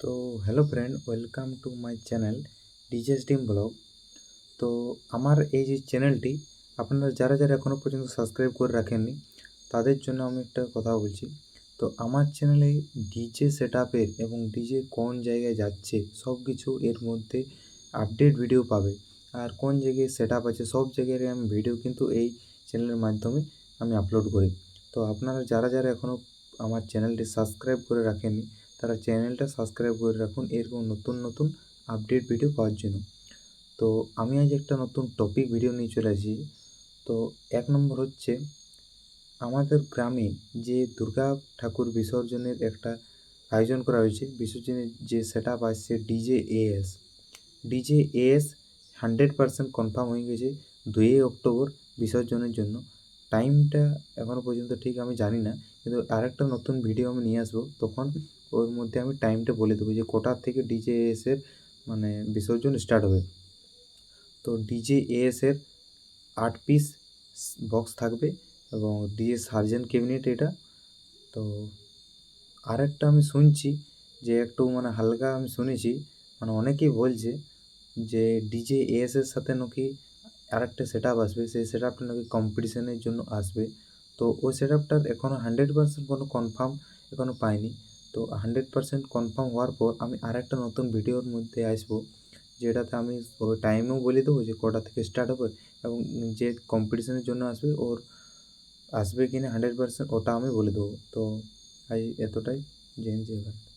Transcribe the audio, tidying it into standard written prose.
তো hello friend, welcome to my channel disease ডিম blog. তো আমার এই যে চ্যানেলটি আপনারা যারা যারা এখনও পর্যন্ত সাবস্ক্রাইব করে রাখেননি তাদের জন্য আমি একটা কথা বলছি। তো আমার চ্যানেলে ডিজে সেট আপের এবং ডিজে কোন জায়গায় যাচ্ছে সব কিছু এর মধ্যে আপডেট ভিডিও পাবে। আর কোন জায়গায় সেট আপ আছে সব জায়গায় আমি ভিডিও কিন্তু এই চ্যানেলের মাধ্যমে আমি আপলোড করি। তো আপনারা যারা যারা এখনও আমার চ্যানেলটি সাবস্ক্রাইব করে রাখেননি তারা চ্যানেলটা সাবস্ক্রাইব করে রাখুন এরকম নতুন নতুন আপডেট ভিডিও পাওয়ার জন্য। তো আমি আজ একটা নতুন টপিক ভিডিও নিয়ে চলে আসি। তো এক নম্বর হচ্ছে আমাদের গ্রামে যে দুর্গা ঠাকুর বিসর্জনের একটা আয়োজন করা হয়েছে। বিসর্জনের যে সেট আপ আসছে ডিজে এএস 100% কনফার্ম হয়ে গেছে 2 অক্টোবর বিসর্জনের জন্য। টাইমটা এখনও পর্যন্ত ঠিক আমি জানি না, কিন্তু আরেকটা নতুন ভিডিও আমি নিয়ে আসবো, তখন ওর মধ্যে আমি টাইমটা বলে দেবো যে কটার থেকে ডিজে এএসের মানে বিসর্জন স্টার্ট হবে। তো ডিজে এএসের 8 পিস বক্স থাকবে এবং ডিজে সার্জেন্ট ক্যাবিনেট এটা। তো আরেকটা আমি শুনছি যে একটু মানে হালকা আমি শুনেছি, মানে অনেকেই বলছে যে ডিজে এএসের সাথে নাকি আরেকটা সেট আপ আসবে, সেই সেট আপটা নাকি কম্পিটিশনের জন্য আসবে। তো ওই সেট আপটার এখনও 100% কোনো কনফার্ম এখনও পাইনি। তো 100% কনফার্ম হওয়ার পর আমি আরেকটা নতুন ভিডিওর মধ্যে আসবো, যেটাতে আমি ওই টাইমেও বলে দেবো যে কটা থেকে স্টার্ট হবে এবং যে কম্পিটিশনের জন্য আসবে ওর আসবে কি না 100% ওটা আমি বলে দেবো। তো আজ এতটাই। জয় হিন্দ, জয় ভারত।